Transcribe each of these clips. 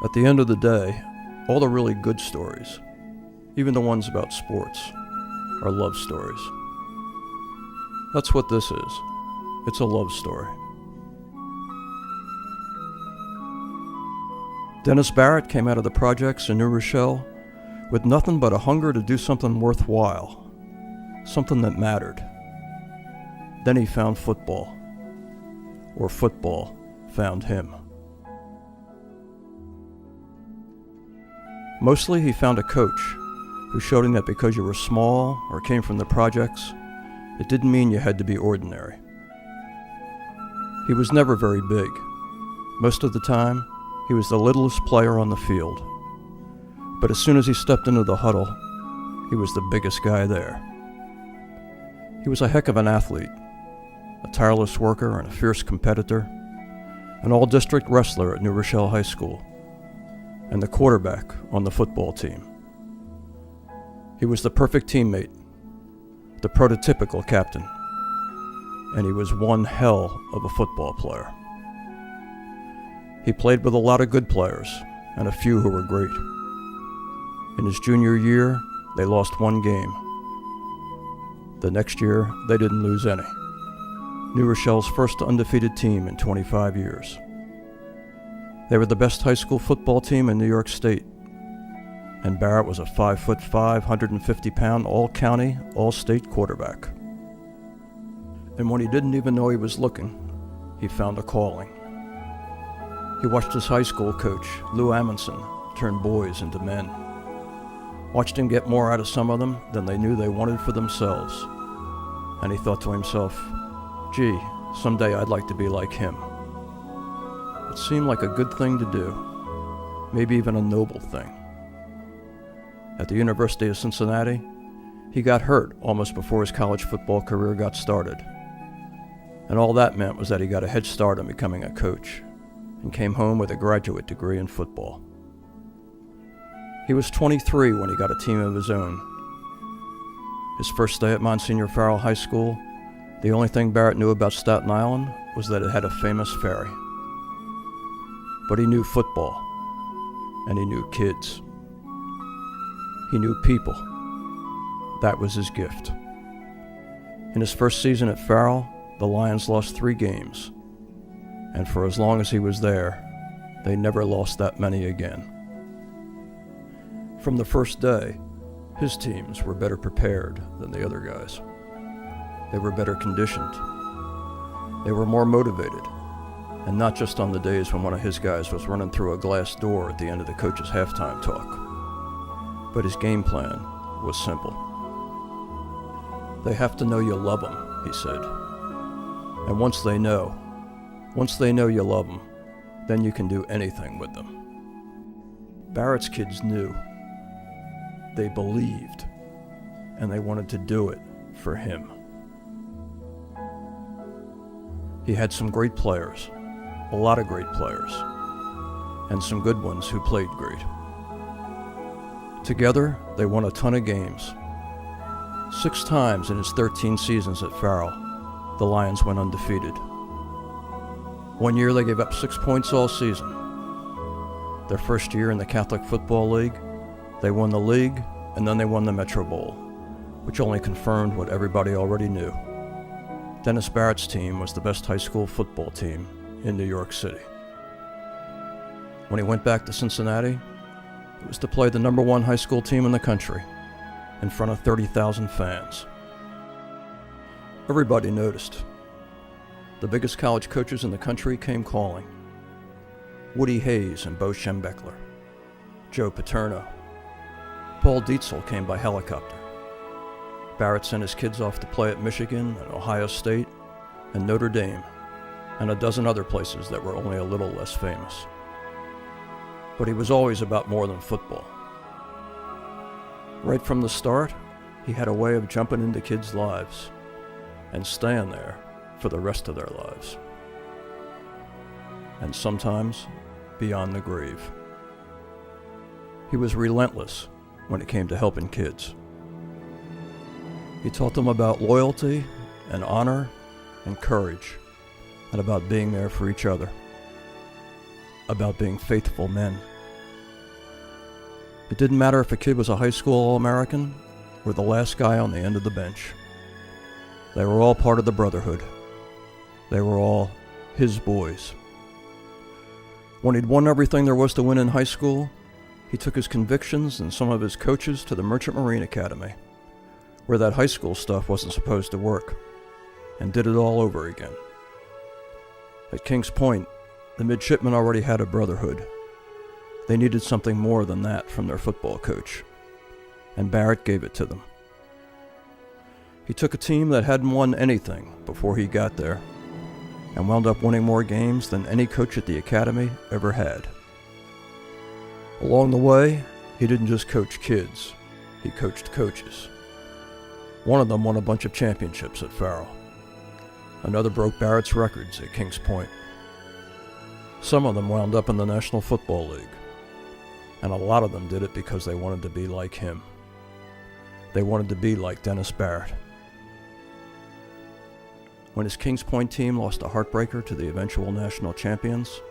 At the end of the day, all the really good stories, even the ones about sports, are love stories. That's what this is. It's a love story. Dennis Barrett came out of the projects in New Rochelle with nothing but a hunger to do something worthwhile, something that mattered. Then he found football, or football found him. Mostly he found a coach who showed him that because you were small or came from the projects, it didn't mean you had to be ordinary. He was never very big. Most of the time, he was the littlest player on the field. But as soon as he stepped into the huddle, he was the biggest guy there. He was a heck of an athlete, a tireless worker and a fierce competitor, an all-district wrestler at New Rochelle High School, and the quarterback on the football team. He was the perfect teammate, the prototypical captain, and he was one hell of a football player. He played with a lot of good players and a few who were great. In his junior year, they lost one game. The next year, they didn't lose any. New Rochelle's first undefeated team in 25 years. They were the best high school football team in New York State, and Barrett was a 5'5", 150-pound all-county, all-state quarterback. And when he didn't even know he was looking, he found a calling. He watched his high school coach, Lou Amundsen, turn boys into men. Watched him get more out of some of them than they knew they wanted for themselves. And he thought to himself, gee, someday I'd like to be like him. It seemed like a good thing to do, maybe even a noble thing. At the University of Cincinnati, he got hurt almost before his college football career got started. And all that meant was that he got a head start on becoming a coach and came home with a graduate degree in football. He was 23 when he got a team of his own. His first day at Monsignor Farrell High School, the only thing Barrett knew about Staten Island was that it had a famous ferry. But he knew football, and he knew kids. He knew people. That was his gift. In his first season at Farrell, the Lions lost 3 games, and for as long as he was there, they never lost that many again. From the first day, his teams were better prepared than the other guys. They were better conditioned. They were more motivated, and not just on the days when one of his guys was running through a glass door at the end of the coach's halftime talk. But his game plan was simple. They have to know you love them, he said. And once they know you love them, then you can do anything with them. Barrett's kids knew. They believed, and they wanted to do it for him. He had some great players, a lot of great players, and some good ones who played great. Together, they won a ton of games. 6 times in his 13 seasons at Farrell, the Lions went undefeated. One year they gave up 6 points all season. Their first year in the Catholic Football League, they won the league, and then they won the Metro Bowl, which only confirmed what everybody already knew. Dennis Barrett's team was the best high school football team in New York City. When he went back to Cincinnati, it was to play the number 1 high school team in the country, in front of 30,000 fans. Everybody noticed. The biggest college coaches in the country came calling. Woody Hayes and Bo Schembechler, Joe Paterno. Paul Dietzel came by helicopter. Barrett sent his kids off to play at Michigan and Ohio State and Notre Dame and a dozen other places that were only a little less famous. But he was always about more than football. Right from the start, he had a way of jumping into kids' lives and staying there for the rest of their lives. And sometimes beyond the grave. He was relentless when it came to helping kids. He taught them about loyalty and honor and courage, and about being there for each other, about being faithful men. It didn't matter if a kid was a high school All-American or the last guy on the end of the bench. They were all part of the Brotherhood. They were all his boys. When he'd won everything there was to win in high school, he took his convictions and some of his coaches to the Merchant Marine Academy, where that high school stuff wasn't supposed to work, and did it all over again. At Kings Point, the midshipmen already had a brotherhood. They needed something more than that from their football coach, and Barrett gave it to them. He took a team that hadn't won anything before he got there, and wound up winning more games than any coach at the academy ever had. Along the way, he didn't just coach kids, he coached coaches. One of them won a bunch of championships at Farrell. Another broke Barrett's records at Kings Point. Some of them wound up in the National Football League, and a lot of them did it because they wanted to be like him. They wanted to be like Dennis Barrett. When his Kings Point team lost a heartbreaker to the eventual national champions,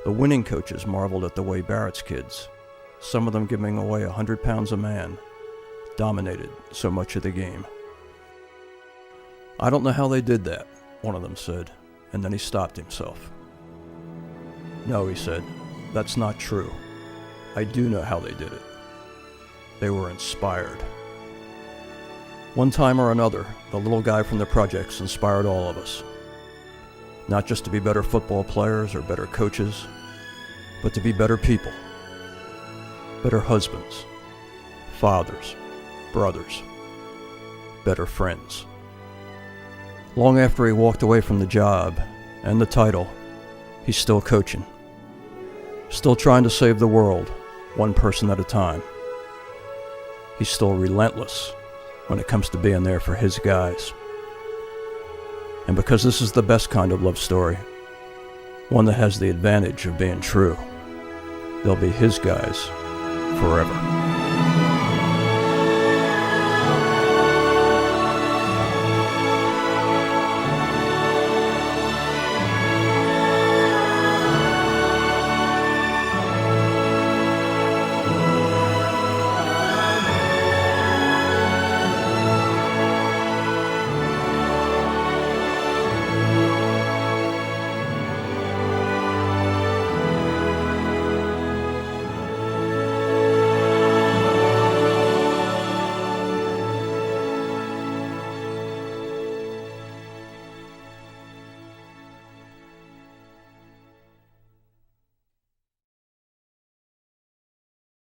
the winning coaches marveled at the way Barrett's kids, some of them giving away 100 pounds a man, dominated so much of the game. "I don't know how they did that," one of them said, and then he stopped himself. "No," he said, "that's not true. I do know how they did it. They were inspired." One time or another, the little guy from the projects inspired all of us. Not just to be better football players or better coaches, but to be better people. Better husbands, fathers, brothers, better friends. Long after he walked away from the job and the title, he's still coaching. Still trying to save the world, one person at a time. He's still relentless when it comes to being there for his guys. And because this is the best kind of love story, one that has the advantage of being true, they'll be his guys forever.